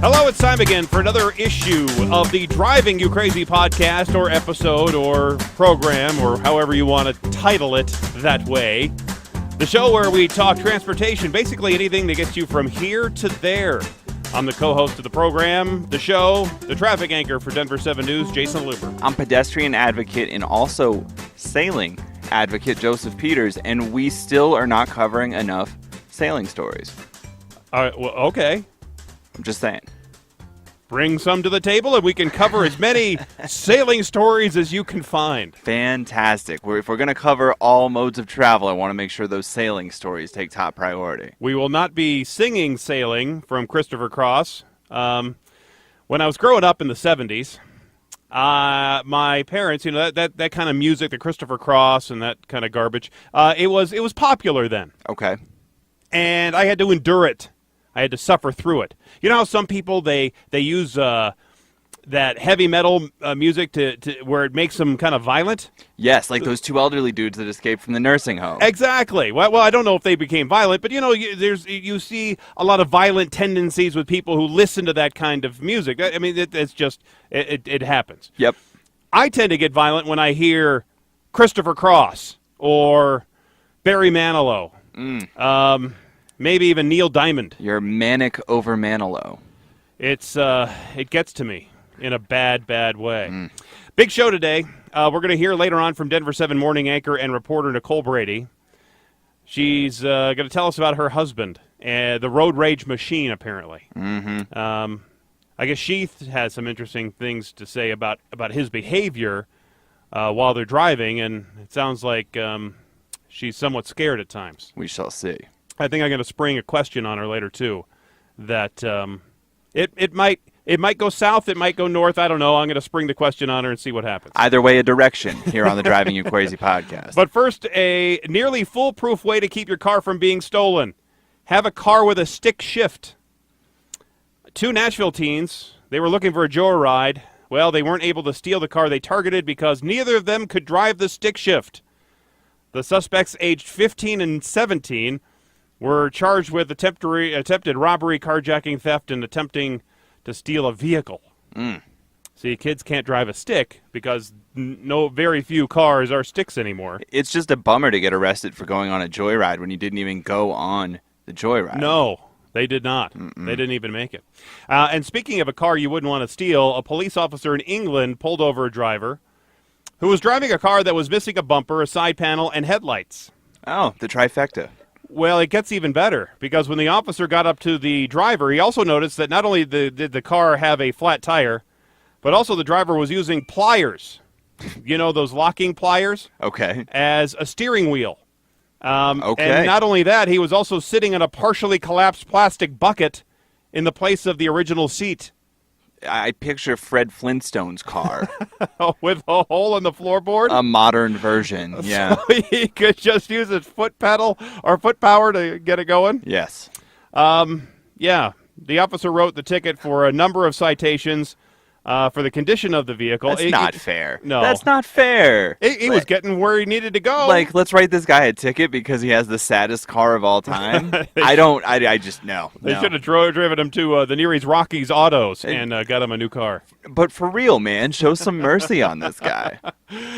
Hello, it's time again for another issue of the Driving You Crazy podcast, or episode, or program, or however you want to title it that way. The show where we talk transportation, basically anything that gets you from here to there. I'm the co-host of the program, the show, the traffic anchor for Denver 7 News, Jason Luber. I'm pedestrian advocate and also sailing advocate, Joseph Peters, and we still are not covering enough sailing stories. Well, okay. I'm just saying. Bring some to the table and we can cover as many sailing stories as you can find. Fantastic. If we're going to cover all modes of travel, I want to make sure those sailing stories take top priority. We will not be singing Sailing from Christopher Cross. When I was growing up in the 70s, my parents, that kind of music, the Christopher Cross and that kind of garbage, it was popular then. Okay. And I had to endure it. I had to suffer through it. You know how some people, they use that heavy metal music to where it makes them kind of violent? Yes, like those two elderly dudes that escaped from the nursing home. Exactly. Well, I don't know if they became violent, but you see a lot of violent tendencies with people who listen to that kind of music. I mean, it's just it happens. Yep. I tend to get violent when I hear Christopher Cross or Barry Manilow. Maybe even Neil Diamond. You're manic over Manilow. It gets to me in a bad way. Big show today. We're going to hear later on from Denver 7 morning anchor and reporter Nicole Brady. She's going to tell us about her husband, the road rage machine, apparently. I guess she has some interesting things to say about his behavior while they're driving, and it sounds like she's somewhat scared at times. We shall see. I think I'm going to spring a question on her later, too, that it might go south, it might go north, I don't know. I'm going to spring the question on her and see what happens. Either way, a direction here on the Driving You Crazy podcast. But first, a nearly foolproof way to keep your car from being stolen. Have a car with a stick shift. Two Nashville teens, they were looking for a joyride. Well, they weren't able to steal the car they targeted because neither of them could drive the stick shift. The suspects, aged 15 and 17, were charged with attempted robbery, carjacking, theft, and attempting to steal a vehicle. See, kids can't drive a stick because very few cars are sticks anymore. It's just a bummer to get arrested for going on a joyride when you didn't even go on the joyride. No, they did not. They didn't even make it. And speaking of a car you wouldn't want to steal, a police officer in England pulled over a driver who was driving a car that was missing a bumper, a side panel, and headlights. Oh, the trifecta. Well, it gets even better, because when the officer got up to the driver, he also noticed that not only did the car have a flat tire, but also the driver was using pliers, those locking pliers, okay, as a steering wheel. Okay. And not only that, he was also sitting on a partially collapsed plastic bucket in the place of the original seat. I picture Fred Flintstone's car. With a hole in the floorboard? A modern version, yeah. So he could just use his foot pedal or foot power to get it going? Yes. Yeah. The officer wrote the ticket for a number of citations for the condition of the vehicle. That's not fair. No. That's not fair. He was getting where he needed to go. Like, let's write this guy a ticket because he has the saddest car of all time. I just, no. They should have driven him to the nearest Rockies Autos and got him a new car. But for real, man, show some mercy on this guy.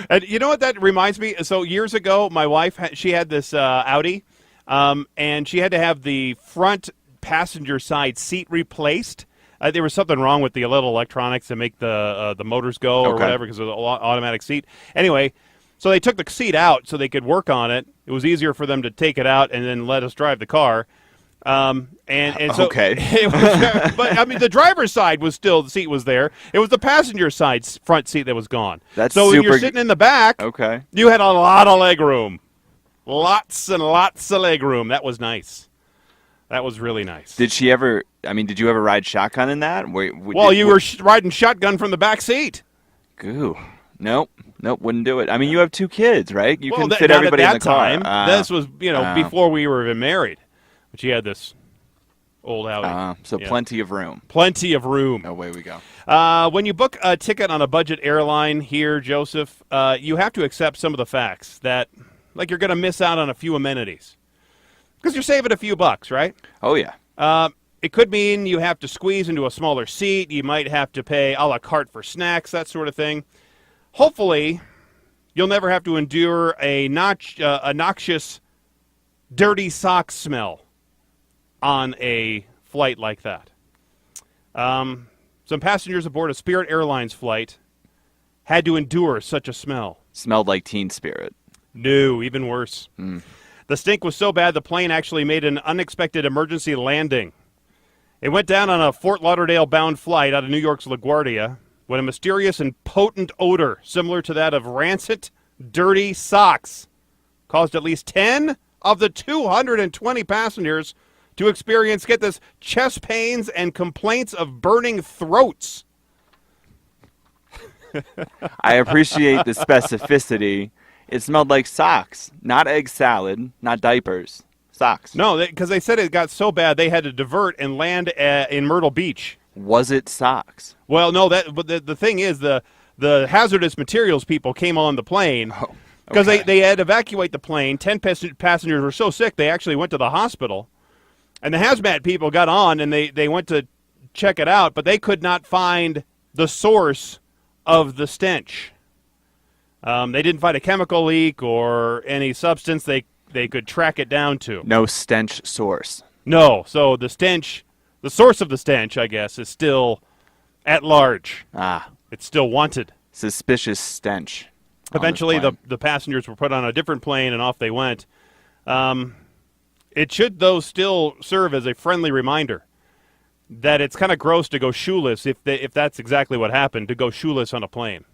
And you know what that reminds me? So years ago, my wife, she had this Audi, and she had to have the front passenger side seat replaced. There was something wrong with the little electronics to make the motors go or whatever, because it was an automatic seat. Anyway, so they took the seat out so they could work on it. It was easier for them to take it out and then let us drive the car. So okay. But I mean, the driver's side was still, the seat was there. It was the passenger side front seat that was gone. So when you're sitting in the back, okay, you had a lot of leg room. Lots and lots of leg room. That was nice. That was really nice. Did you ever ride shotgun in that? You were riding shotgun from the back seat. Goo. Nope, wouldn't do it. I mean, you have two kids, right? You can fit not everybody at in that the car. Time. This was, before we were even married. But she had this old Audi. Plenty of room. Plenty of room. Away we go. When you book a ticket on a budget airline here, Joseph, you have to accept some of the facts that, like, you're going to miss out on a few amenities. Because you're saving a few bucks, right? Oh, yeah. It could mean you have to squeeze into a smaller seat. You might have to pay a la carte for snacks, that sort of thing. Hopefully, you'll never have to endure a noxious, dirty sock smell on a flight like that. Some passengers aboard a Spirit Airlines flight had to endure such a smell. Smelled like Teen Spirit. No, even worse. The stink was so bad the plane actually made an unexpected emergency landing. It went down on a Fort Lauderdale-bound flight out of New York's LaGuardia when a mysterious and potent odor similar to that of rancid, dirty socks caused at least 10 of the 220 passengers to experience, get this, chest pains and complaints of burning throats. I appreciate the specificity. It smelled like socks, not egg salad, not diapers. Socks. No, because they said it got so bad they had to divert and land in Myrtle Beach. Was it socks? Well, no. But the thing is, the hazardous materials people came on the plane because they had to evacuate the plane. 10 passengers were so sick they actually went to the hospital. And the hazmat people got on, and they went to check it out, but they could not find the source of the stench. They didn't find a chemical leak or any substance they could track it down to. No stench source. No, so the stench, the source of the stench, I guess, is still at large. It's still wanted. Suspicious stench. Eventually, the passengers were put on a different plane, and off they went. It should, though, still serve as a friendly reminder that it's kind of gross to go shoeless if that's exactly what happened, to go shoeless on a plane.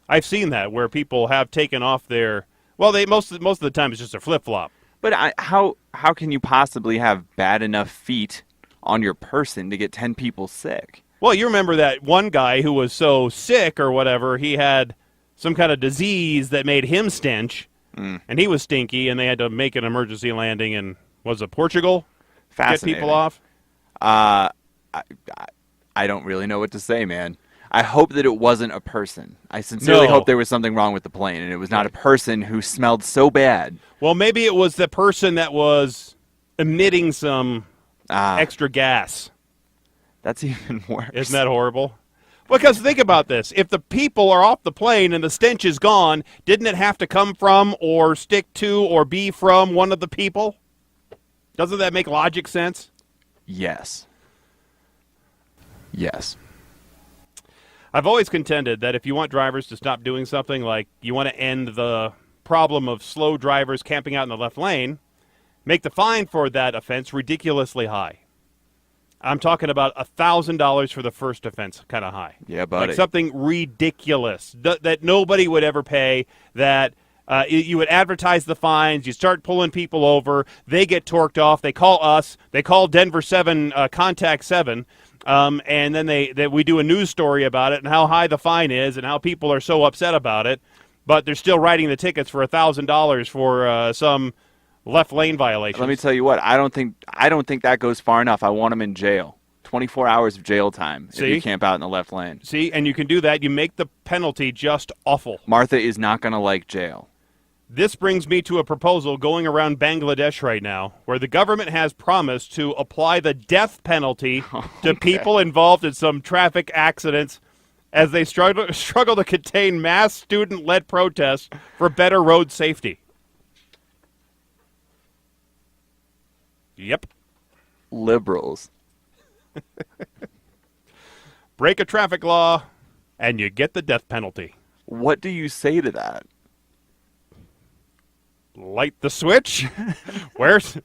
I've seen that where people have taken off their, well, most of the time it's just a flip-flop. But how can you possibly have bad enough feet on your person to get 10 people sick? Well, you remember that one guy who was so sick or whatever, he had some kind of disease that made him stench, and he was stinky, and they had to make an emergency landing in, was it Portugal? Get people off? I don't really know what to say, man. I hope that it wasn't a person. I sincerely hope there was something wrong with the plane, and it was not a person who smelled so bad. Well, maybe it was the person that was emitting some extra gas. That's even worse. Isn't that horrible? Because think about this. If the people are off the plane and the stench is gone, didn't it have to come from or stick to or be from one of the people? Doesn't that make logic sense? Yes. Yes. I've always contended that if you want drivers to stop doing something, like you want to end the problem of slow drivers camping out in the left lane, make the fine for that offense ridiculously high. I'm talking about $1,000 for the first offense, kind of high. Yeah, buddy. Like something ridiculous that nobody would ever pay, that you would advertise the fines, you start pulling people over, they get torqued off, they call us, they call Denver 7, Contact 7, and then we do a news story about it and how high the fine is and how people are so upset about it, but they're still writing the tickets for $1,000 for some left lane violation. Let me tell you what, I don't think that goes far enough. I want them in jail. 24 hours of jail time if you camp out in the left lane. See, and you can do that. You make the penalty just awful. Martha is not going to like jail. This brings me to a proposal going around Bangladesh right now, where the government has promised to apply the death penalty to people involved in some traffic accidents as they struggle to contain mass student-led protests for better road safety. Yep. Liberals. Break a traffic law, and you get the death penalty. What do you say to that? Light the switch? Where's...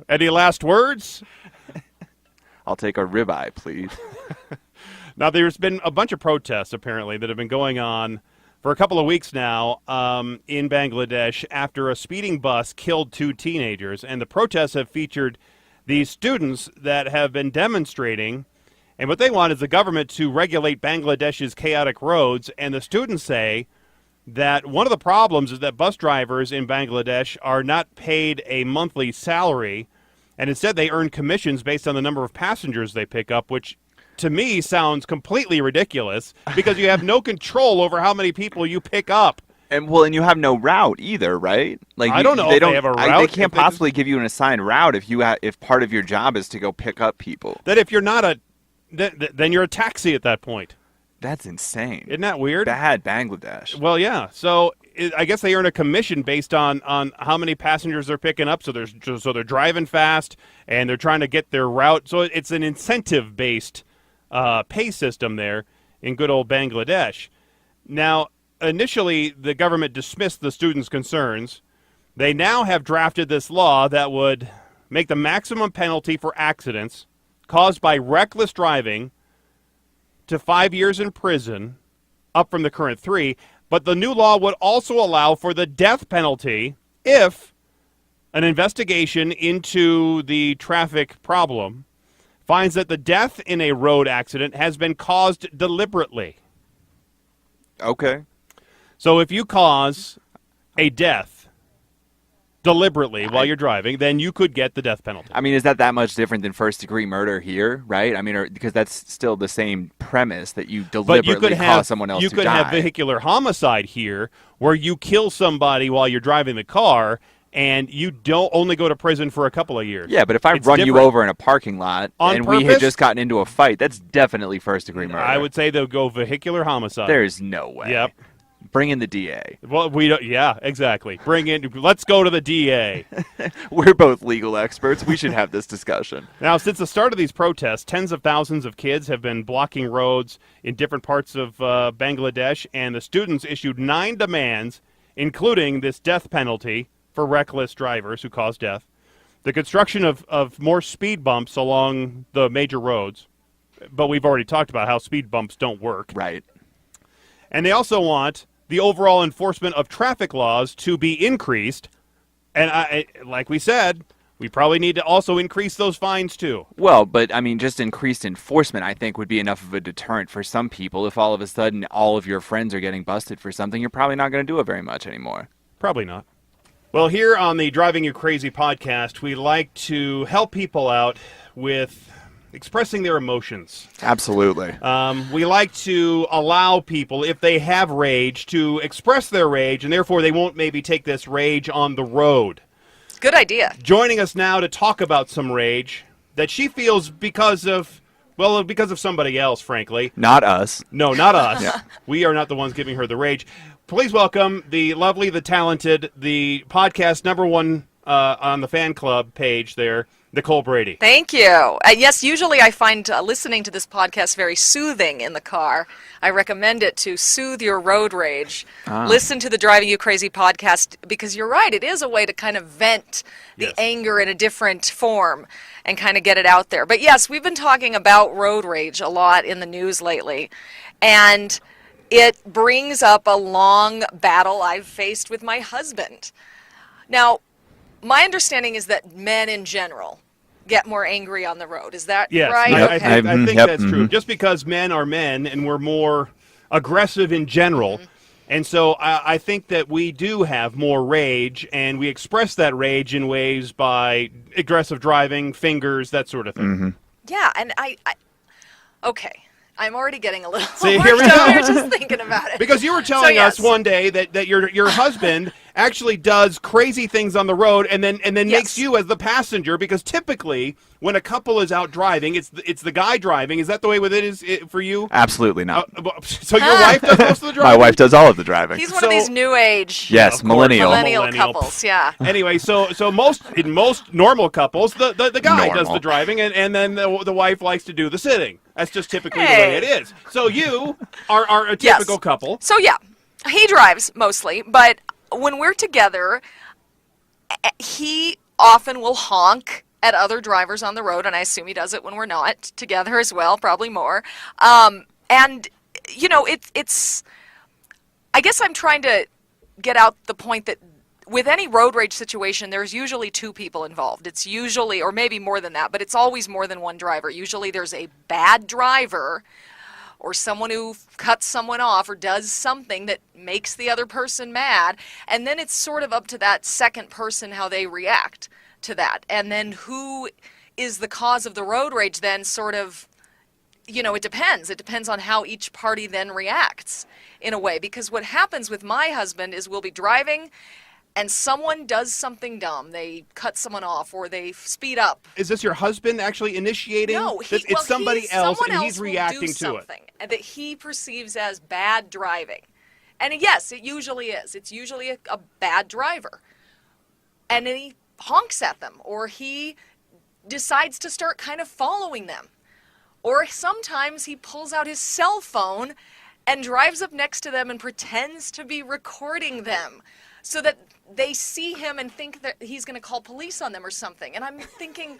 Any last words? I'll take a ribeye, please. Now, there's been a bunch of protests, apparently, that have been going on for a couple of weeks now in Bangladesh after a speeding bus killed 2 teenagers. And the protests have featured these students that have been demonstrating. And what they want is the government to regulate Bangladesh's chaotic roads. And the students say that one of the problems is that bus drivers in Bangladesh are not paid a monthly salary. And instead they earn commissions based on the number of passengers they pick up, which to me sounds completely ridiculous because you have no control over how many people you pick up. And you have no route either, right? Like I don't know if they have a route. They can't possibly give you an assigned route if part of your job is to go pick up people. That if you're not then you're a taxi at that point. That's insane. Isn't that weird? Bad Bangladesh. Well, yeah. So I guess they earn a commission based on how many passengers they're picking up. So they're driving fast and they're trying to get their route. So it's an incentive-based pay system there in good old Bangladesh. Now, initially, the government dismissed the students' concerns. They now have drafted this law that would make the maximum penalty for accidents caused by reckless driving to 5 years in prison, up from the current 3. But the new law would also allow for the death penalty if an investigation into the traffic problem finds that the death in a road accident has been caused deliberately. Okay. So if you cause a death deliberately while you're driving, then you could get the death penalty. I mean, is that much different than first-degree murder here, right? I mean, because that's still the same premise that you deliberately cause someone else to die. You could have vehicular homicide here, where you kill somebody while you're driving the car, and you don't only go to prison for a couple of years. Yeah, but if I run you over in a parking lot and we had just gotten into a fight, that's definitely first-degree murder. I would say they'll go vehicular homicide. There's no way. Yep. Bring in the DA. Well, we don't. Yeah, exactly. Let's go to the DA. We're both legal experts. We should have this discussion. Now, since the start of these protests, tens of thousands of kids have been blocking roads in different parts of Bangladesh, and the students issued 9 demands, including this death penalty for reckless drivers who cause death, the construction of more speed bumps along the major roads, but we've already talked about how speed bumps don't work. Right. And they also want the overall enforcement of traffic laws to be increased. And like we said, we probably need to also increase those fines too. Well, but I mean, just increased enforcement, I think, would be enough of a deterrent for some people. If all of a sudden all of your friends are getting busted for something, you're probably not going to do it very much anymore. Probably not. Well, here on the Driving You Crazy podcast, we like to help people out with expressing their emotions. Absolutely. We like to allow people, if they have rage, to express their rage, and therefore they won't maybe take this rage on the road. Good idea. Joining us now to talk about some rage that she feels because of somebody else, frankly. Not us. No, not us. Yeah. We are not the ones giving her the rage. Please welcome the lovely, the talented, the podcast #1 on the fan club page there, Nicole Brady. Thank you. Yes, usually I find listening to this podcast very soothing in the car. I recommend it to soothe your road rage. Listen to the Driving You Crazy podcast because you're right, it is a way to kind of vent the anger in a different form and kind of get it out there. But yes, we've been talking about road rage a lot in the news lately, and it brings up a long battle I've faced with my husband. Now, my understanding is that men in general get more angry on the road. Is that right? Yes, I think that's true. Just because men are men and we're more aggressive in general, and so I think that we do have more rage, and we express that rage in ways by aggressive driving, fingers, that sort of thing. Yeah, and okay. I'm already getting a little See, here we go. here just thinking about it. Because you were telling us one day that your husband actually does crazy things on the road and then makes you as the passenger, because typically when a couple is out driving, it's the guy driving. Is that the way with it is for you? Absolutely not. So your wife does most of the driving? My wife does all of the driving. He's one of these new age millennial couples, yeah. Anyway, so in most normal couples, the guy does the driving and then the wife likes to do the sitting. That's just typically the way it is. So you are a typical couple. So yeah, he drives mostly, but when we're together, he often will honk at other drivers on the road, and I assume he does it when we're not together as well, probably more. And you know, it's. I guess I'm trying to get out the point that with any road rage situation, there's usually 2 people involved. It's usually, or maybe more than that, but it's always more than one driver. Usually there's a bad driver or someone who cuts someone off or does something that makes the other person mad, and then it's sort of up to that second person how they react to that. And then who is the cause of the road rage then sort of it depends. It depends on how each party then reacts in a way. Because what happens with my husband is we'll be driving and someone does something dumb. They cut someone off or they speed up. Is this your husband actually initiating? No, It's somebody else, someone and he's will reacting do to it. something that he perceives as bad driving. And yes, it usually is. It's usually a bad driver. And then he honks at them, or he decides to start kind of following them. Or sometimes he pulls out his cell phone and drives up next to them and pretends to be recording them so that they see him and think that he's going to call police on them or something. And I'm thinking,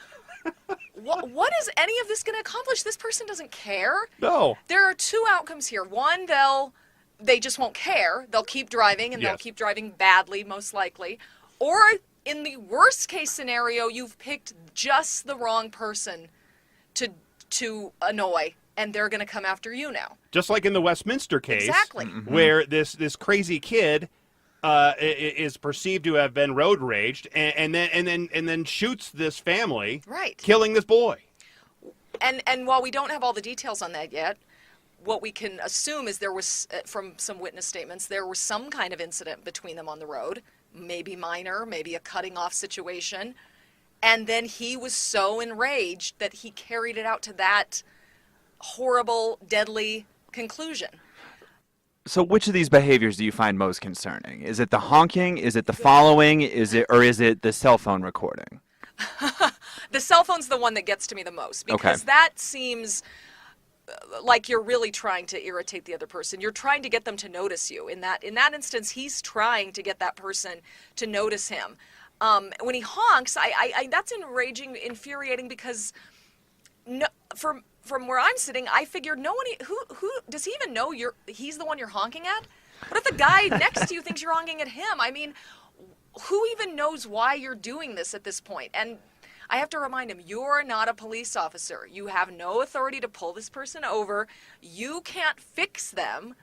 what is any of this going to accomplish? This person doesn't care. No. There are two outcomes here. One, they just won't care. They'll keep driving, and they'll keep driving badly, most likely. Or in the worst case scenario, you've picked just the wrong person to annoy, and they're going to come after you now. Just like in the Westminster case, Exactly. where this crazy kid is perceived to have been road raged, and then shoots this family, Right. killing this boy. And while we don't have all the details on that yet, what we can assume is there was, from some witness statements, there was some kind of incident between them on the road, maybe minor, maybe a cutting off situation, and then he was so enraged that he carried it out to that horrible, deadly conclusion. So which of these behaviors do you find most concerning? Is it the honking? Is it the following? Is it the cell phone recording? The cell phone's the one that gets to me the most, because that seems like you're really trying to irritate the other person. You're trying to get them to notice you. In that instance, he's trying to get that person to notice him. When he honks, I that's infuriating, because from where I'm sitting, I figured no one who does he even know he's the one you're honking at? What if the guy next to you thinks you're honking at him? I mean, who even knows why you're doing this at this point? And I have to remind him, you're not a police officer. You have no authority to pull this person over. You can't fix them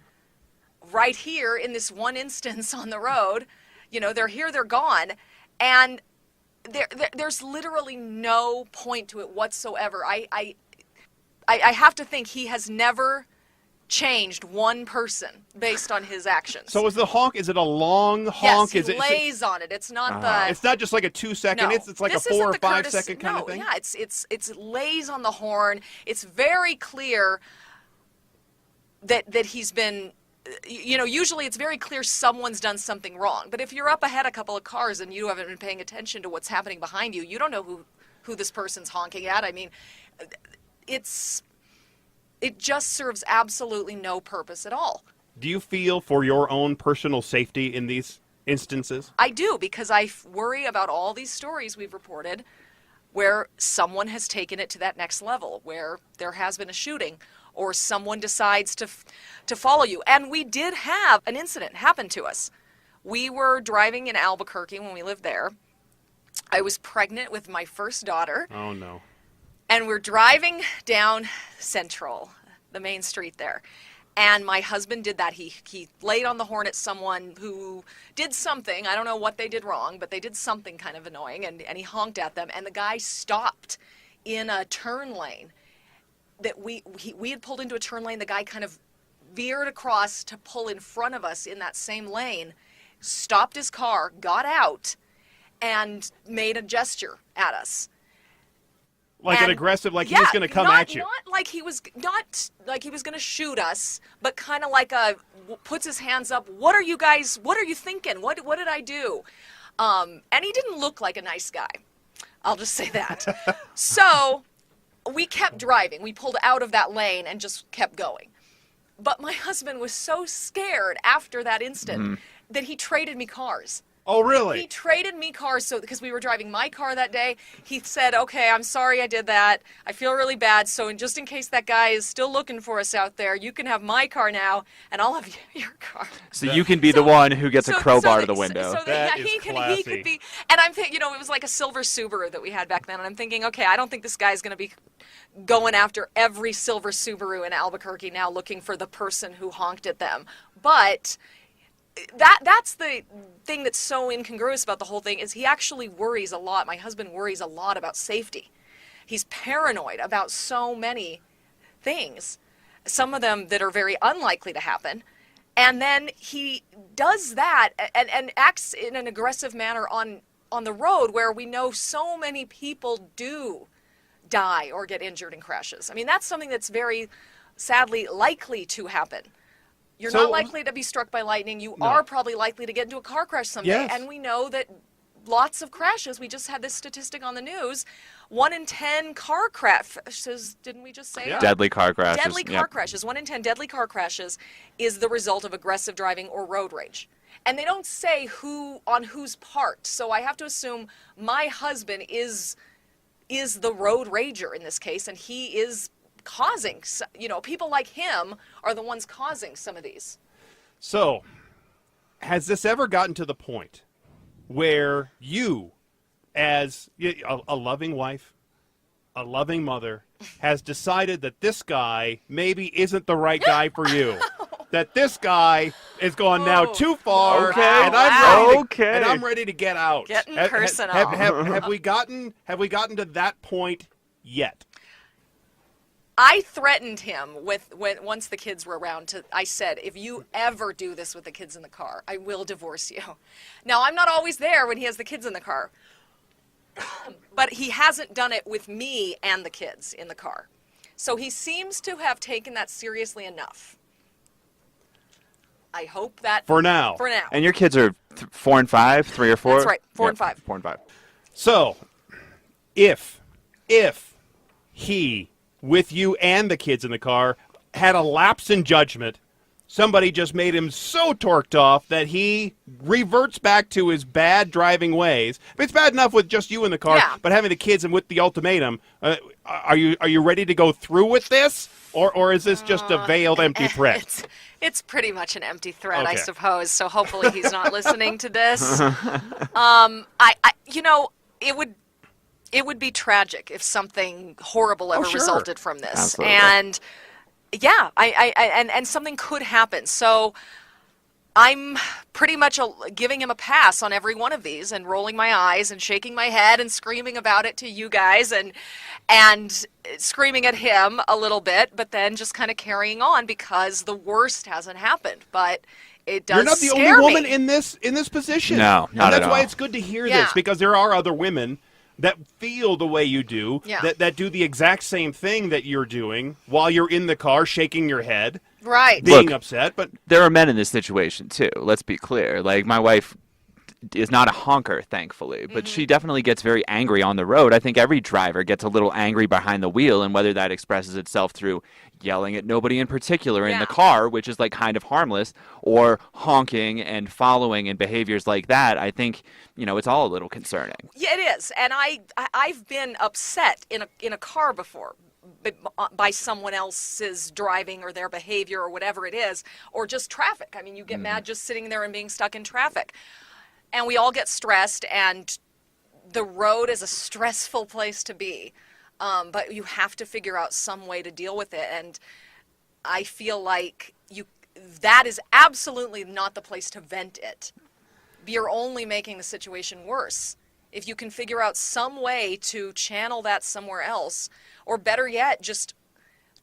right here in this one instance on the road. They're here, they're gone. And there's literally no point to it whatsoever. I have to think he has never changed one person based on his actions. So is the honk? Is it a long honk? Yes, he lays on it. It's not It's not just like a 2-second. No, it's like this a 4 isn't or the 5 Curtis- second kind no, of thing. Yeah, it's lays on the horn. It's very clear that he's been. Usually it's very clear someone's done something wrong. But if you're up ahead a couple of cars and you haven't been paying attention to what's happening behind you, you don't know who this person's honking at. I mean, it just serves absolutely no purpose at all. Do you feel for your own personal safety in these instances? I do, because I worry about all these stories we've reported where someone has taken it to that next level, where there has been a shooting or someone decides to follow you. And we did have an incident happen to us. We were driving in Albuquerque when we lived there. I was pregnant with my first daughter. Oh, no. And we're driving down Central, the main street there. And my husband did that. He laid on the horn at someone who did something. I don't know what they did wrong, but they did something kind of annoying. And he honked at them. And the guy stopped in a turn lane. That we had pulled into a turn lane. The guy kind of veered across to pull in front of us in that same lane, stopped his car, got out, and made a gesture at us. Like an aggressive, like he was going to come at you. Not like he was going to shoot us, but kind of like puts his hands up. What are you thinking? What did I do? And he didn't look like a nice guy. I'll just say that. So we kept driving. We pulled out of that lane and just kept going. But my husband was so scared after that instant that he traded me cars. Oh, really? He traded me cars because we were driving my car that day. He said, okay, I'm sorry I did that. I feel really bad. So just in case that guy is still looking for us out there, you can have my car now, and I'll have your car. So you can be the one who gets a crowbar to the window. He could be. And I'm thinking, it was like a silver Subaru that we had back then. And I'm thinking, okay, I don't think this guy's going to be going after every silver Subaru in Albuquerque now looking for the person who honked at them. But that's the thing that's so incongruous about the whole thing, is he actually worries a lot. My husband worries a lot about safety. He's paranoid about so many things, some of them that are very unlikely to happen. And then he does that and acts in an aggressive manner on the road where we know so many people do die or get injured in crashes. I mean, that's something that's very sadly likely to happen. You're not likely to be struck by lightning. You are probably likely to get into a car crash someday. Yes. And we know that lots of crashes. We just had this statistic on the news. 1 in 10 car crashes, didn't we just say? Yeah. Deadly car crashes. Deadly car crashes. 1 in 10 deadly car crashes is the result of aggressive driving or road rage. And they don't say who on whose part. So I have to assume my husband is the road rager in this case, and he is causing, people like him are the ones causing some of these. So, has this ever gotten to the point where you, as a loving wife, a loving mother, has decided that this guy maybe isn't the right guy for you? That this guy is going now too far, Okay. and I'm ready to get out. Getting personal. Have we gotten to that point yet? I threatened him once the kids were around. I said, if you ever do this with the kids in the car, I will divorce you. Now, I'm not always there when he has the kids in the car, but he hasn't done it with me and the kids in the car. So he seems to have taken that seriously enough. I hope that For now. And your kids are 4 and 5, 3 or 4? That's right, 4 and 5. 4 and 5. So, if he, with you and the kids in the car, had a lapse in judgment, somebody just made him so torqued off that he reverts back to his bad driving ways. It's bad enough with just you in the car, but having the kids and with the ultimatum, are you ready to go through with this, or is this just a veiled, empty threat? It's pretty much an empty threat, I Okay. suppose. So hopefully he's not listening to this. It would be tragic if something horrible ever sure. resulted from this. Absolutely. And yeah, and something could happen. So I'm pretty much giving him a pass on every one of these and rolling my eyes and shaking my head and screaming about it to you guys and screaming at him a little bit, but then just kind of carrying on because the worst hasn't happened. But it does You're not the scare only woman me. in this position. No, not and that's at why all. it's good to hear Yeah. this, because there are other women that feel the way you do, Yeah. that do the exact same thing that you're doing while you're in the car shaking your head, Right. being Look, upset. But There are men in this situation, too. Let's be clear. Like, my wife is not a honker, thankfully, but she definitely gets very angry on the road. I think every driver gets a little angry behind the wheel, and whether that expresses itself through yelling at nobody in particular in the Yeah. car, which is like kind of harmless, or honking and following and behaviors like that, I think, it's all a little concerning. Yeah, it is, and I've been upset in a car before by someone else's driving or their behavior or whatever it is, or just traffic. I mean, you get mad just sitting there and being stuck in traffic, and we all get stressed. And the road is a stressful place to be, but you have to figure out some way to deal with it. And I feel like that is absolutely not the place to vent it. You're only making the situation worse. If you can figure out some way to channel that somewhere else, or better yet, just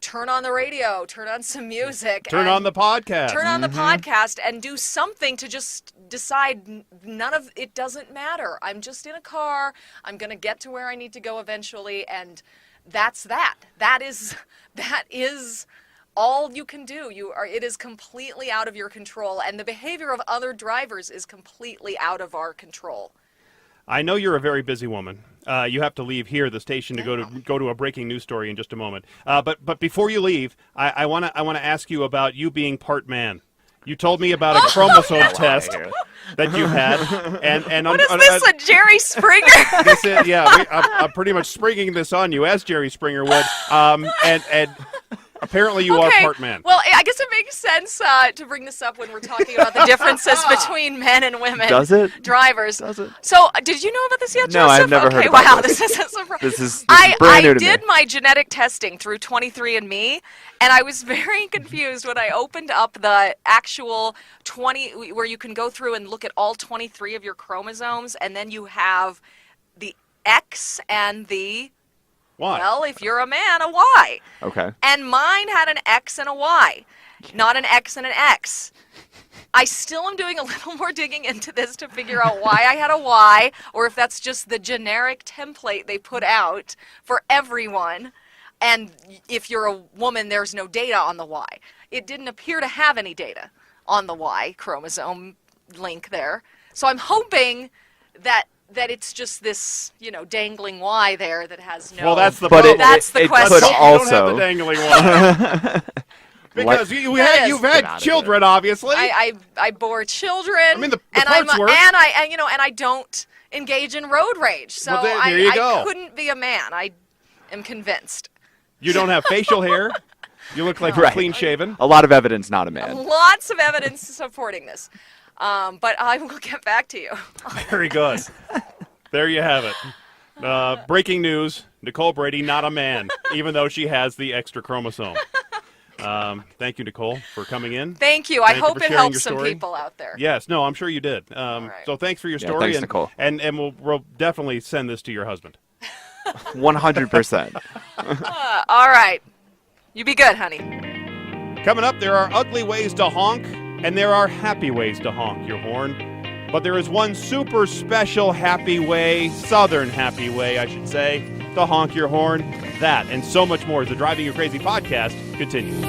turn on the radio, turn on some music. turn on the podcast. Turn on the podcast and do something to just decide none of it doesn't matter. I'm just in a car. I'm going to get to where I need to go eventually, and that's that. That is all you can do. It is completely out of your control, and the behavior of other drivers is completely out of our control. I know you're a very busy woman. You have to leave here, the station, to go to a breaking news story in just a moment. But before you leave, I want to ask you about you being part man. You told me about a chromosome test that you had, and What is this, a Jerry Springer? this is, I'm pretty much springing this on you, as Jerry Springer would. And apparently you are part man. Well, I guess it makes sense to bring this up when we're talking about the differences between men and women. Does it? Drivers. Does it? So, did you know about this yet, No, Joseph? I've never heard Okay, about wow, this. this is a surprise. This is I brand new to did me. my genetic testing through 23andMe, and I was very confused when I opened up the actual 20, where you can go through and look at all 23 of your chromosomes, and then you have the X and the Why? Well, if you're a man, a Y. Okay. And mine had an X and a Y, not an X and an X. I still am doing a little more digging into this to figure out why I had a Y, or if that's just the generic template they put out for everyone. And if you're a woman, there's no data on the Y. It didn't appear to have any data on the Y chromosome link there. So I'm hoping that it's just this, dangling Y there that has no... Well, that's the But problem. That's the it question. could You don't have also the dangling one. Because you've Get had out of children, here. obviously. I bore children. I mean, the and parts work. and I don't engage in road rage. So Well, there you go. I couldn't be a man. I am convinced. You don't have facial hair. You look like you're Right. clean shaven. a lot of evidence, not a man. Lots of evidence supporting this. But I will get back to you. Very good. There you have it. Breaking news: Nicole Brady, not a man, even though she has the extra chromosome. Thank you, Nicole, for coming in. Thank you. I Thank you hope for it sharing helps your some story. people out there. Yes, no, I'm sure you did. right. So thanks for your Yeah, story, thanks, and, Nicole. and we'll definitely send this to your husband. 100%. All right. You be good, honey. Coming up, there are ugly ways to honk, and there are happy ways to honk your horn. But there is one super special happy way, southern happy way, I should say, to honk your horn. That and so much more as the Driving You Crazy podcast continues.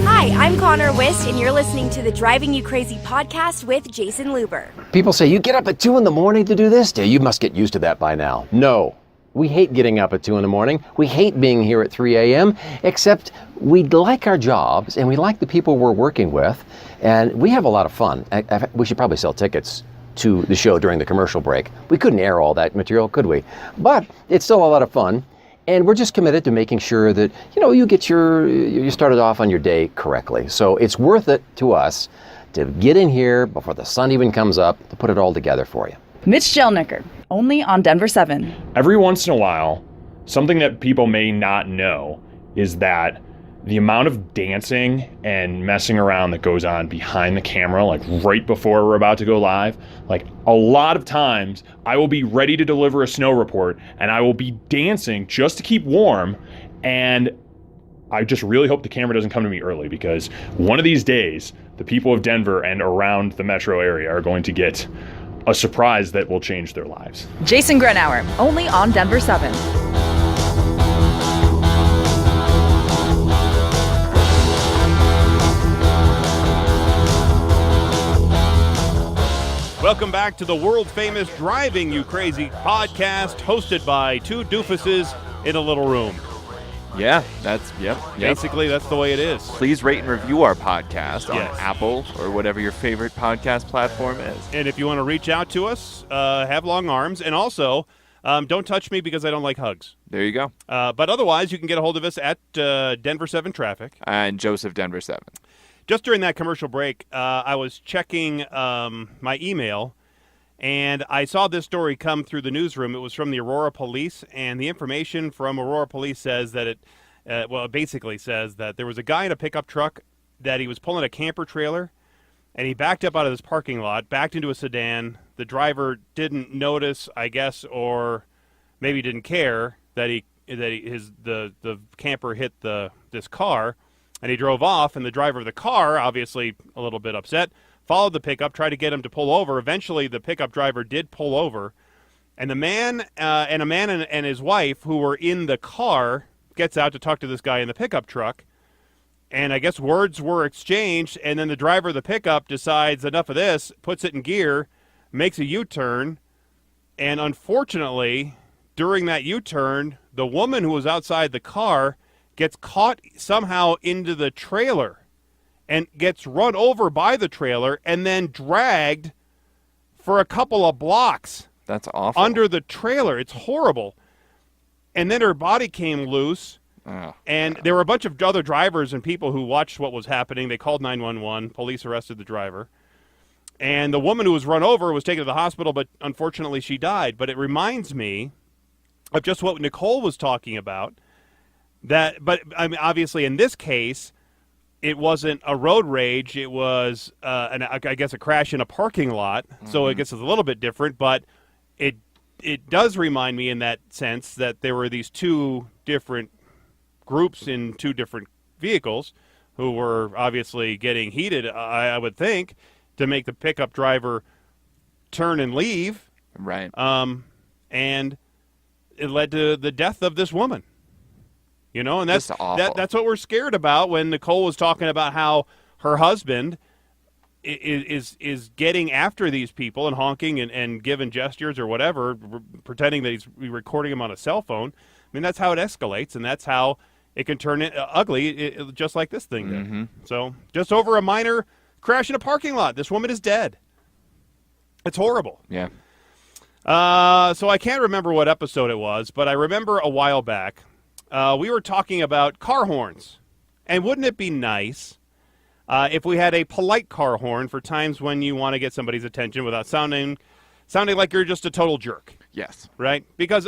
Hi, I'm Connor Wist, and you're listening to the Driving You Crazy podcast with Jason Luber. People say, you get up at 2 in the morning to do this? You must get used to that by now. No. We hate getting up at 2 in the morning. We hate being here at 3 a.m., except we like our jobs and we like the people we're working with, and we have a lot of fun. We should probably sell tickets to the show during the commercial break. We couldn't air all that material, could we? But it's still a lot of fun, and we're just committed to making sure that, you get you started off on your day correctly. So it's worth it to us to get in here before the sun even comes up to put it all together for you. Mitch Jelniker, only on Denver 7. Every once in a while, something that people may not know is that the amount of dancing and messing around that goes on behind the camera, like right before we're about to go live, like a lot of times I will be ready to deliver a snow report and I will be dancing just to keep warm, and I just really hope the camera doesn't come to me early, because one of these days the people of Denver and around the metro area are going to get a surprise that will change their lives. Jason Grenauer, only on Denver 7. Welcome back to the world-famous Driving You Crazy podcast, hosted by two doofuses in a little room. Yeah, yep. Basically, that's the way it is. Please rate and review our podcast on Yes. Apple or whatever your favorite podcast platform is. And if you want to reach out to us, have long arms. And also, don't touch me because I don't like hugs. There you go. But otherwise, you can get a hold of us at Denver 7 Traffic. And Joseph Denver 7. Just during that commercial break, I was checking my email, and I saw this story come through the newsroom. It was from the Aurora Police, and the information from Aurora Police says that it basically says that there was a guy in a pickup truck that he was pulling a camper trailer, and he backed up out of this parking lot, backed into a sedan. The driver didn't notice, I guess, or maybe didn't care that the camper hit this car, and he drove off. And the driver of the car, obviously a little bit upset, followed the pickup, tried to get him to pull over. Eventually, the pickup driver did pull over, and a man and his wife, who were in the car, gets out to talk to this guy in the pickup truck. And I guess words were exchanged, and then the driver of the pickup decides enough of this, puts it in gear, makes a U-turn, and unfortunately, during that U-turn, the woman who was outside the car gets caught somehow into the trailer and gets run over by the trailer and then dragged for a couple of blocks That's awful. under the trailer. It's horrible. And then her body came loose. Oh, And there were a bunch of other drivers and people who watched what was happening. They called 911. Police arrested the driver. And the woman who was run over was taken to the hospital, but unfortunately she died. But it reminds me of just what Nicole was talking about. But I mean, obviously in this case, it wasn't a road rage. It was, I guess, a crash in a parking lot. So I guess it's a little bit different, but it does remind me in that sense that there were these two different groups in two different vehicles who were obviously getting heated, I would think, to make the pickup driver turn and leave. Right. And it led to the death of this woman. You know, and that's awful. That's what we're scared about when Nicole was talking about how her husband is getting after these people and honking and giving gestures or whatever, pretending that he's recording them on a cell phone. I mean, that's how it escalates, and that's how it can turn ugly, just like this thing did. So, just over a minor crash in a parking lot. This woman is dead. It's horrible. Yeah. So I can't remember what episode it was, but I remember a while back we were talking about car horns. And wouldn't it be nice if we had a polite car horn for times when you want to get somebody's attention without sounding like you're just a total jerk? Yes. Right? Because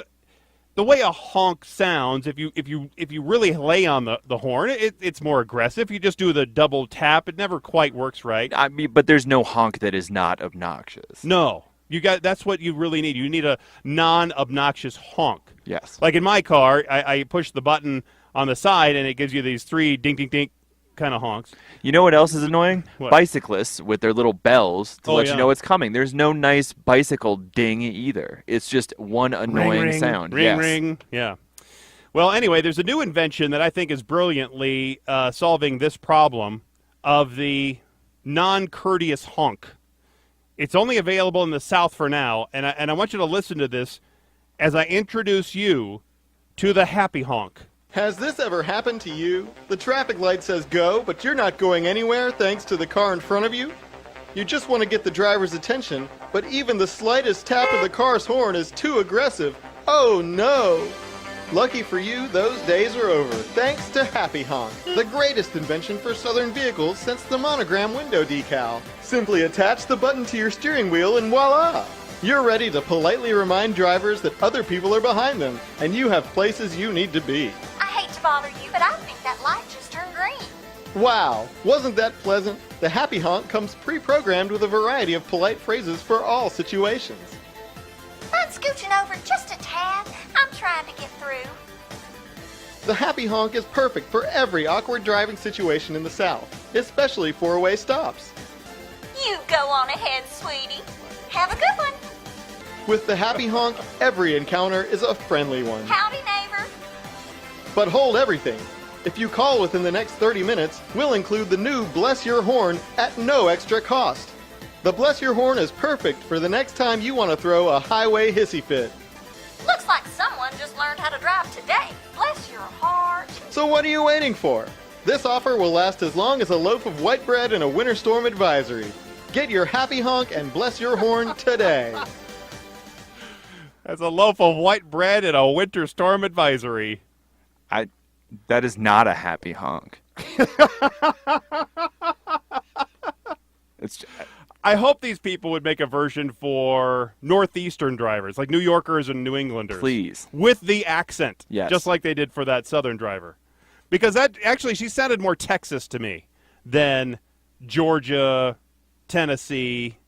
the way a honk sounds, if you really lay on the horn, it's more aggressive. You just do the double tap, it never quite works right. I mean, but there's no honk that is not obnoxious. No. That's what you really need. You need a non-obnoxious honk. Yes. Like in my car, I push the button on the side and it gives you these 3 ding ding ding kind of honks. You know what else is annoying? What? Bicyclists with their little bells to let yeah. you know it's coming. There's no nice bicycle ding either. It's just one annoying ring, sound. Ring, yes. ring. Yeah. Well, anyway, there's a new invention that I think is brilliantly solving this problem of the non-courteous honk. It's only available in the South for now, and I want you to listen to this as I introduce you to the happy honk. Has this ever happened to you? The traffic light says go, but you're not going anywhere thanks to the car in front of you? You just want to get the driver's attention, but even the slightest tap of the car's horn is too aggressive. Oh no! Lucky for you, those days are over, thanks to Happy Honk, the greatest invention for Southern vehicles since the monogram window decal. Simply attach the button to your steering wheel and voila! You're ready to politely remind drivers that other people are behind them, and you have places you need to be. I hate to bother you, but I think that light just turned green. Wow, wasn't that pleasant? The Happy Honk comes pre-programmed with a variety of polite phrases for all situations. I'm scooching over just a tad. I'm trying to get through. The Happy Honk is perfect for every awkward driving situation in the South, especially four-way stops. You go on ahead, sweetie. Have a good one. With the Happy Honk, every encounter is a friendly one. Howdy, neighbor. But hold everything. If you call within the next 30 minutes, we'll include the new Bless Your Horn at no extra cost. The Bless Your Horn is perfect for the next time you want to throw a highway hissy fit. Looks like someone just learned how to drive today. Bless your heart. So what are you waiting for? This offer will last as long as a loaf of white bread and a winter storm advisory. Get your Happy Honk and Bless Your Horn today. That's a loaf of white bread and a winter storm advisory. That is not a happy honk. I hope these people would make a version for Northeastern drivers, like New Yorkers and New Englanders. Please. With the accent. Yes. Just like they did for that Southern driver. Because she sounded more Texas to me than Georgia, Tennessee.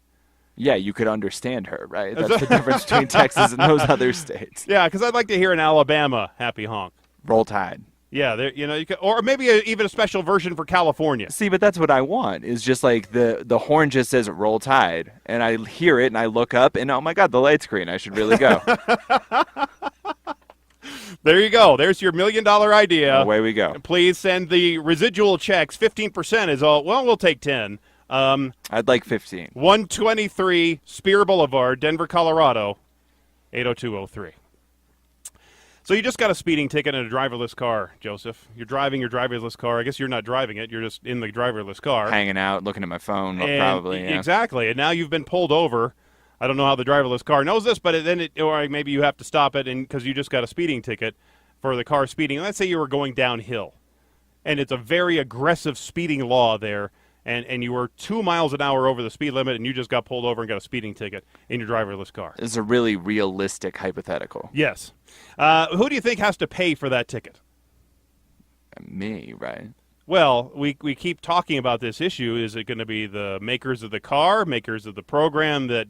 Yeah, you could understand her, right? That's the difference between Texas and those other states. Yeah, because I'd like to hear an Alabama happy honk. Roll Tide. Yeah, you could, or maybe even a special version for California. See, but that's what I want. Is just like the horn just says Roll Tide, and I hear it and I look up and oh my God, the light's green. I should really go. There you go. There's your $1 million idea. Away we go. Please send the residual checks. 15% is all. Well, we'll take 10. I'd like 15. 123 Spear Boulevard, Denver, Colorado, 80203. So you just got a speeding ticket in a driverless car, Joseph. You're driving your driverless car. I guess you're not driving it. You're just in the driverless car. Hanging out, looking at my phone, probably. Yeah. Exactly. And now you've been pulled over. I don't know how the driverless car knows this, but or maybe you have to stop it because you just got a speeding ticket for the car speeding. Let's say you were going downhill, and it's a very aggressive speeding law there, and you were 2 miles an hour over the speed limit, and you just got pulled over and got a speeding ticket in your driverless car. This is a really realistic hypothetical. Yes. Who do you think has to pay for that ticket? Me, right? Well, we keep talking about this issue. Is it going to be the makers of the car, makers of the program that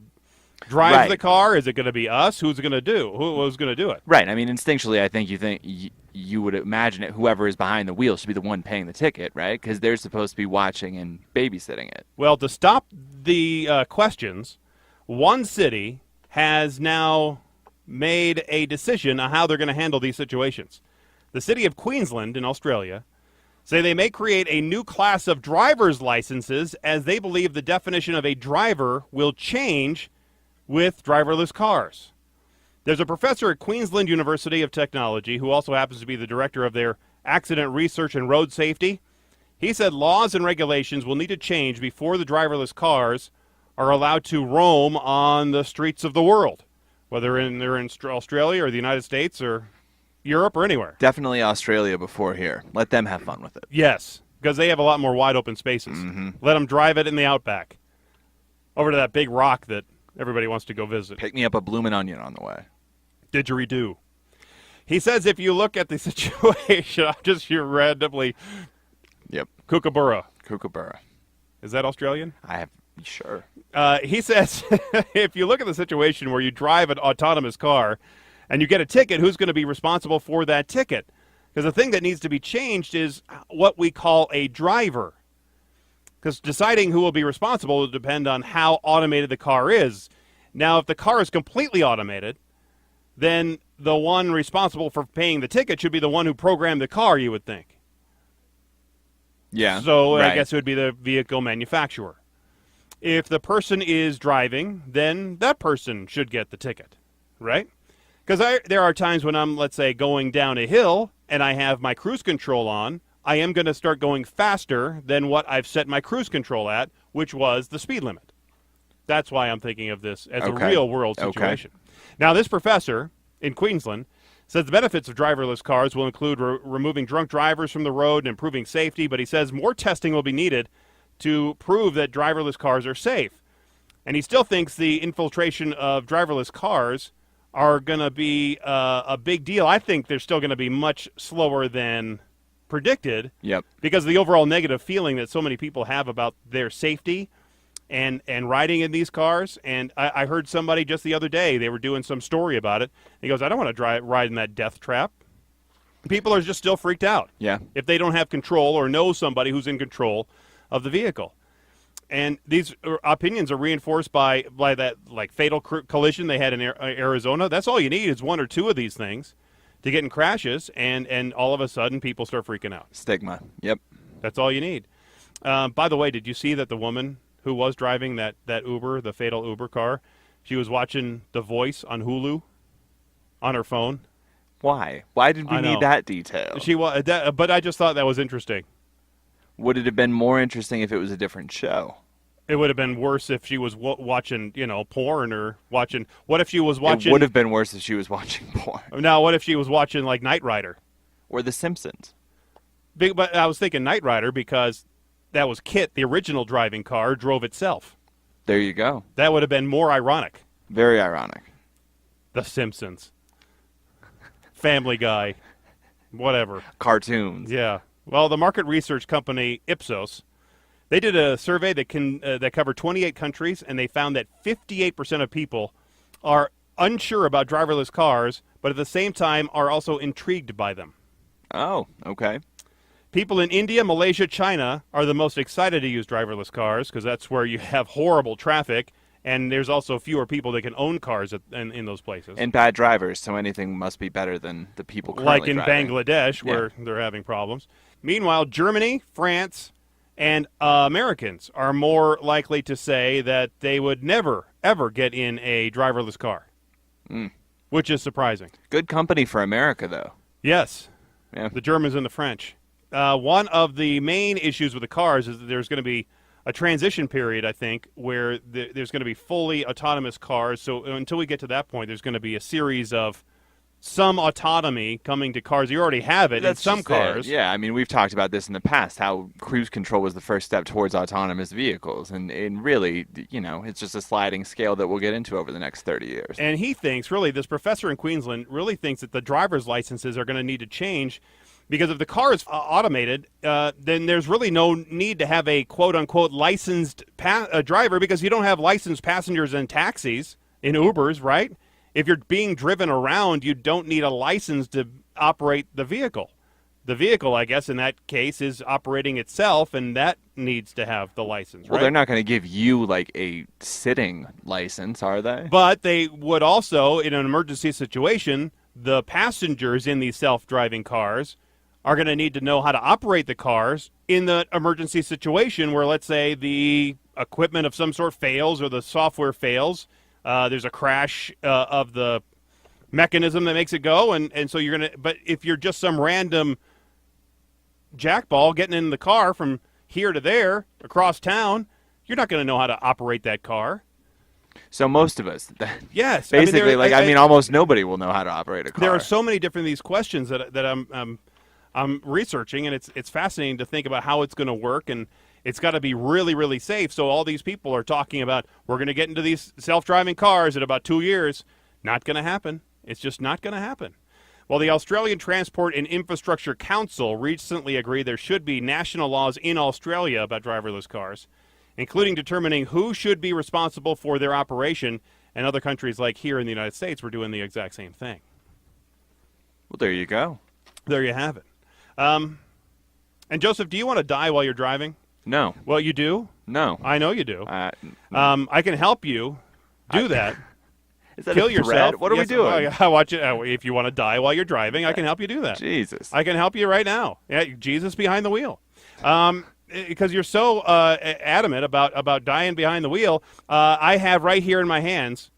drives Right. the car? Is it going to be us? Who's going to do? Who's going to do it? Right. I mean, instinctually, I think you would imagine it. Whoever is behind the wheel should be the one paying the ticket, right? Because they're supposed to be watching and babysitting it. Well, to stop the questions, one city has now made a decision on how they're going to handle these situations. The city of Queensland in Australia say they may create a new class of driver's licenses as they believe the definition of a driver will change with driverless cars. There's a professor at Queensland University of Technology who also happens to be the director of their accident research and road safety. He said laws and regulations will need to change before the driverless cars are allowed to roam on the streets of the world, whether they're in Australia or the United States or Europe or anywhere. Definitely Australia before here. Let them have fun with it. Yes, because they have a lot more wide open spaces. Let them drive it in the outback over to that big rock that everybody wants to go visit. Pick me up a bloomin' onion on the way. Didgeridoo. He says if you look at the situation, I'm just here randomly. Yep. Kookaburra. Kookaburra. Is that Australian? Sure. He says if you look at the situation where you drive an autonomous car and you get a ticket, who's going to be responsible for that ticket? Because the thing that needs to be changed is what we call a driver. Because deciding who will be responsible will depend on how automated the car is. Now, if the car is completely automated, then the one responsible for paying the ticket should be the one who programmed the car, you would think. Yeah. So right. I guess it would be the vehicle manufacturer. If the person is driving, then that person should get the ticket, right? Because there are times when I'm, let's say, going down a hill and I have my cruise control on, I am going to start going faster than what I've set my cruise control at, which was the speed limit. That's why I'm thinking of this as a real-world situation. Now, this professor in Queensland says the benefits of driverless cars will include removing drunk drivers from the road and improving safety, but he says more testing will be needed to prove that driverless cars are safe. And he still thinks the infiltration of driverless cars are going to be a big deal. I think they're still going to be much slower than predicted. Yep. Because of the overall negative feeling that so many people have about their safety and riding in these cars. And I heard somebody just the other day, they were doing some story about it. He goes, I don't want to ride in that death trap. People are just still freaked out. Yeah. If they don't have control or know somebody who's in control of the vehicle. And these opinions are reinforced by that like fatal collision they had in Arizona. That's all you need is one or two of these things to get in crashes, and all of a sudden people start freaking out. Stigma. Yep. That's all you need. By the way, did you see that the woman who was driving that Uber, the fatal Uber car, she was watching The Voice on Hulu on her phone? Why? Why did we need that detail? But I just thought that was interesting. Would it have been more interesting if it was a different show? It would have been worse if she was watching, porn or watching. What if she was watching? It would have been worse if she was watching porn. Now, what if she was watching like Knight Rider or The Simpsons? But I was thinking Knight Rider because that was Kit, the original driving car, drove itself. There you go. That would have been more ironic. Very ironic. The Simpsons, Family Guy, whatever. Cartoons. Yeah. Well, the market research company Ipsos, they did a survey that covered 28 countries, and they found that 58% of people are unsure about driverless cars, but at the same time are also intrigued by them. Oh, okay. People in India, Malaysia, China are the most excited to use driverless cars because that's where you have horrible traffic, and there's also fewer people that can own cars in those places. And bad drivers, so anything must be better than the people currently like in driving. Bangladesh, where they're having problems. Meanwhile, Germany, France, and Americans are more likely to say that they would never, ever get in a driverless car, which is surprising. Good company for America, though. Yes, Yeah. the Germans and the French. One of the main issues with the cars is that there's going to be a transition period, I think, where there's going to be fully autonomous cars. So until we get to that point, there's going to be a series of some autonomy coming to cars. You already have it in some cars. Yeah, I mean, we've talked about this in the past, how cruise control was the first step towards autonomous vehicles. And really, it's just a sliding scale that we'll get into over the next 30 years. And he thinks, really, this professor in Queensland really thinks that the driver's licenses are going to need to change Because if the car is automated, then there's really no need to have a quote-unquote licensed driver, because you don't have licensed passengers in taxis, in Ubers, right? If you're being driven around, you don't need a license to operate the vehicle. The vehicle, I guess, in that case, is operating itself, and that needs to have the license, right? Well, they're not going to give you, like, a sitting license, are they? But they would also, in an emergency situation, the passengers in these self-driving cars are going to need to know how to operate the cars in the emergency situation where, let's say, the equipment of some sort fails or the software fails. There's a crash of the mechanism that makes it go, and so you're going to... But if you're just some random jackball getting in the car from here to there across town, you're not going to know how to operate that car. So most of us, Yes, basically, almost nobody will know how to operate a car. There are so many different these questions that I'm researching, and it's fascinating to think about how it's going to work, and it's got to be really, really safe. So all these people are talking about, we're going to get into these self-driving cars in about 2 years. Not going to happen. It's just not going to happen. Well, the Australian Transport and Infrastructure Council recently agreed there should be national laws in Australia about driverless cars, including determining who should be responsible for their operation, and other countries like here in the United States were doing the exact same thing. Well, there you go. There you have it. And Joseph, do you want to die while you're driving? No. Well, you do? No. I know you do. No. I can help you do that. Is that Kill a threat? yourself. What are we doing? I watch it. If you want to die while you're driving, I can help you do that. Jesus. I can help you right now. Yeah, Jesus behind the wheel. Because you're so adamant about dying behind the wheel, I have right here in my hands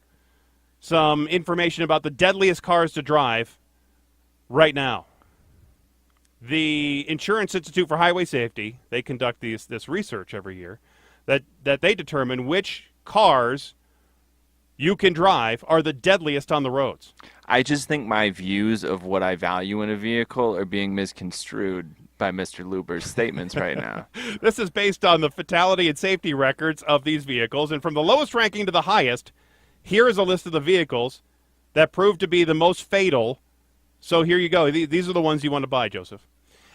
some information about the deadliest cars to drive right now. The Insurance Institute for Highway Safety, they conduct this research every year, that they determine which cars you can drive are the deadliest on the roads. I just think my views of what I value in a vehicle are being misconstrued by Mr. Luber's statements right now. This is based on the fatality and safety records of these vehicles, and from the lowest ranking to the highest, here is a list of the vehicles that proved to be the most fatal. So here you go. These are the ones you want to buy, Joseph.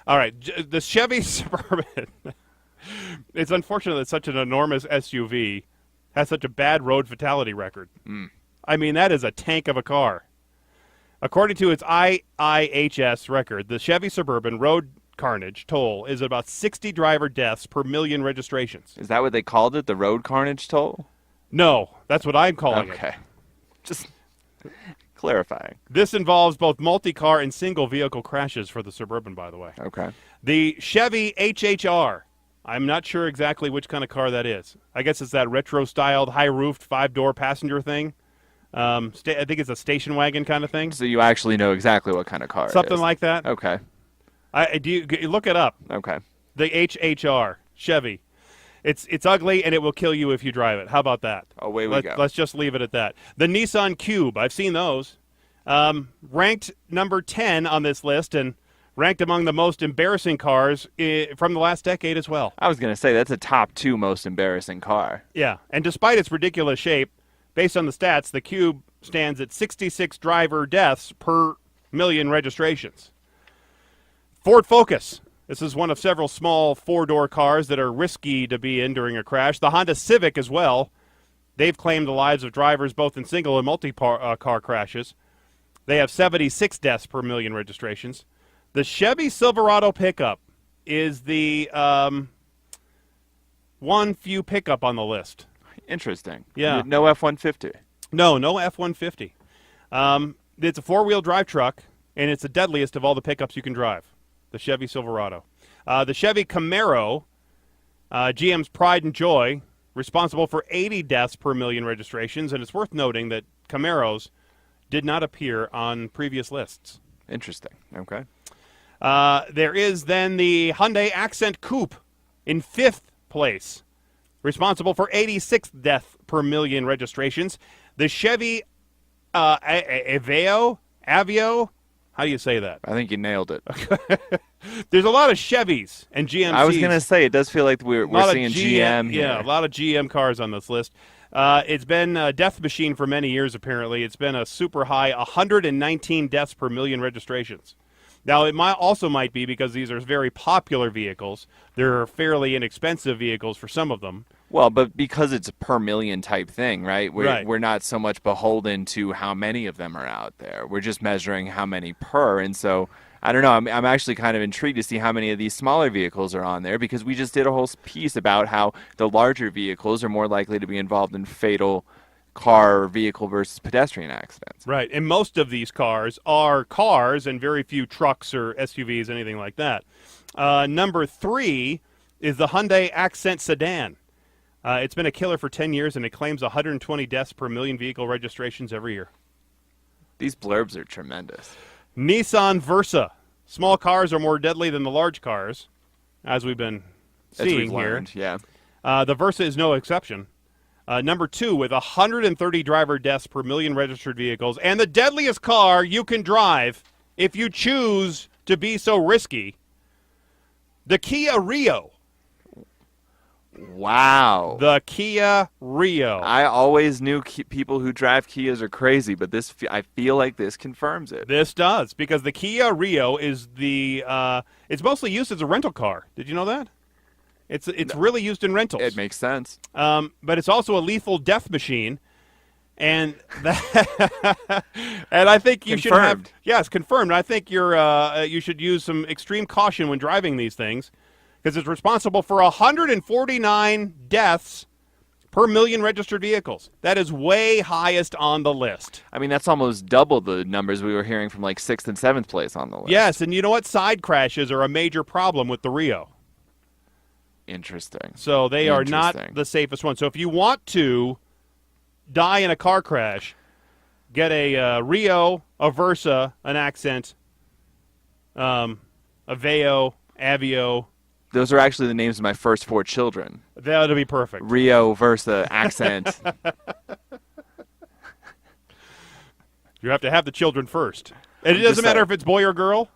All right, the Chevy Suburban. It's unfortunate that such an enormous SUV has such a bad road fatality record. I mean, that is a tank of a car. According to its E86 record, the Chevy Suburban road carnage toll is about 60 driver deaths per million registrations. Is that what they called it, the road carnage toll? No, that's what I'm calling it. Okay. Just clarifying. This involves both multi-car and single-vehicle crashes for the Suburban, by the way. Okay. The Chevy HHR. I'm not sure exactly which kind of car that is. I guess it's that retro-styled, high-roofed, 5-door passenger thing. I think it's a station wagon kind of thing. So you actually know exactly what kind of car it is. Something like that. Okay. You look it up. Okay. The HHR Chevy. It's ugly, and it will kill you if you drive it. How about that? Away we go. Let's just leave it at that. The Nissan Cube. I've seen those. Ranked number 10 on this list, and ranked among the most embarrassing cars from the last decade as well. I was going to say, that's a top 2 most embarrassing car. Yeah, and despite its ridiculous shape, based on the stats, the Cube stands at 66 driver deaths per million registrations. Ford Focus. This is one of several small 4-door cars that are risky to be in during a crash. The Honda Civic as well. They've claimed the lives of drivers both in single and multi-car crashes. They have 76 deaths per million registrations. The Chevy Silverado pickup is the one few pickup on the list. Interesting. Yeah. No F-150. No F-150. It's a 4-wheel drive truck, and it's the deadliest of all the pickups you can drive, the Chevy Silverado. The Chevy Camaro, GM's pride and joy, responsible for 80 deaths per million registrations, and it's worth noting that Camaros did not appear on previous lists. Interesting. Okay. There is then the Hyundai Accent Coupe in 5th place, responsible for 86 deaths per million registrations. The Chevy Aveo, how do you say that? I think you nailed it. There's a lot of Chevys and GMCs. I was going to say, it does feel like we're seeing GM here. Yeah, a lot of GM cars on this list. It's been a death machine for many years, apparently. It's been a super high 119 deaths per million registrations. Now, it might be because these are very popular vehicles. They're fairly inexpensive vehicles for some of them. Well, but because it's a per million type thing, right? Right. We're not so much beholden to how many of them are out there. We're just measuring how many per. And so, I don't know, I'm actually kind of intrigued to see how many of these smaller vehicles are on there, because we just did a whole piece about how the larger vehicles are more likely to be involved in fatal car, vehicle versus pedestrian accidents. Right, and most of these cars are cars and very few trucks or SUVs, anything like that. Number 3 is the Hyundai Accent sedan. It's been a killer for 10 years, and it claims 120 deaths per million vehicle registrations every year. These blurbs are tremendous. Nissan Versa. Small cars are more deadly than the large cars, as we've been seeing here. Learned, yeah. The Versa is no exception. Number 2, with 130 driver deaths per million registered vehicles, and the deadliest car you can drive if you choose to be so risky, the Kia Rio. Wow. The Kia Rio. I always knew people who drive Kias are crazy, but I feel like this confirms it. This does, because the Kia Rio is it's mostly used as a rental car. Did you know that? It's really used in rentals. It makes sense. But it's also a lethal death machine, and and I think you should have. Yes, confirmed. I think you should use some extreme caution when driving these things, because it's responsible for 149 deaths per million registered vehicles. That is way highest on the list. I mean, that's almost double the numbers we were hearing from like 6th and 7th place on the list. Yes, and you know what? Side crashes are a major problem with the Rio. Interesting. So they are not the safest one. So if you want to die in a car crash, get a Rio, a Versa, an Accent, a Veo, Aveo. Those are actually the names of my first 4 children. That would be perfect. Rio, Versa, Accent. You have to have the children first. And it doesn't matter if it's boy or girl?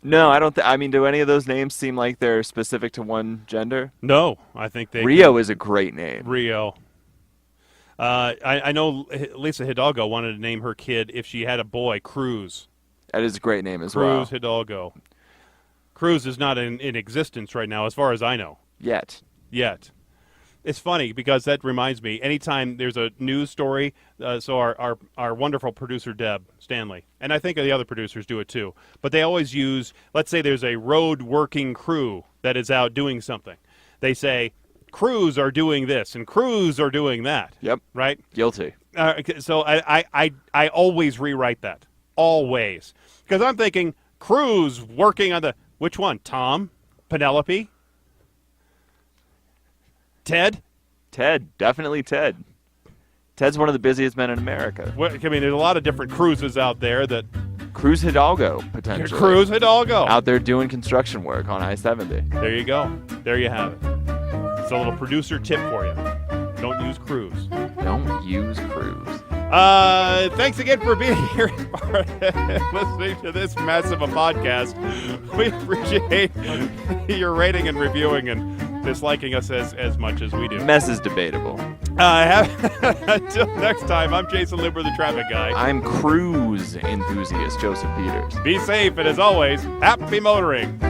No, I don't. I mean, do any of those names seem like they're specific to one gender? No, I think they. Rio is a great name. Rio. I know Lisa Hidalgo wanted to name her kid, if she had a boy, Cruz. That is a great name as well. Cruz Hidalgo. Cruz is not in existence right now, as far as I know. Yet. It's funny because that reminds me, anytime there's a news story, so our wonderful producer, Deb Stanley, and I think the other producers do it too, but they always use, let's say there's a road working crew that is out doing something. They say, crews are doing this and crews are doing that. Yep. Right? Guilty. So I always rewrite that. Always. Because I'm thinking, crews working on which one? Tom? Penelope? Ted? Ted. Definitely Ted. Ted's one of the busiest men in America. I mean, there's a lot of different cruises out there that... Cruz Hidalgo, potentially. Cruz Hidalgo. Out there doing construction work on I-70. There you go. There you have it. It's a little producer tip for you. Don't use Cruz. Don't use Cruz. Thanks again for being here listening to this mess of a podcast. We appreciate your rating and reviewing and disliking us as much as we do. Mess is debatable. Until next time, I'm Jason Luber, the traffic guy. I'm cruise enthusiast Joseph Peters. Be safe, and as always, happy motoring.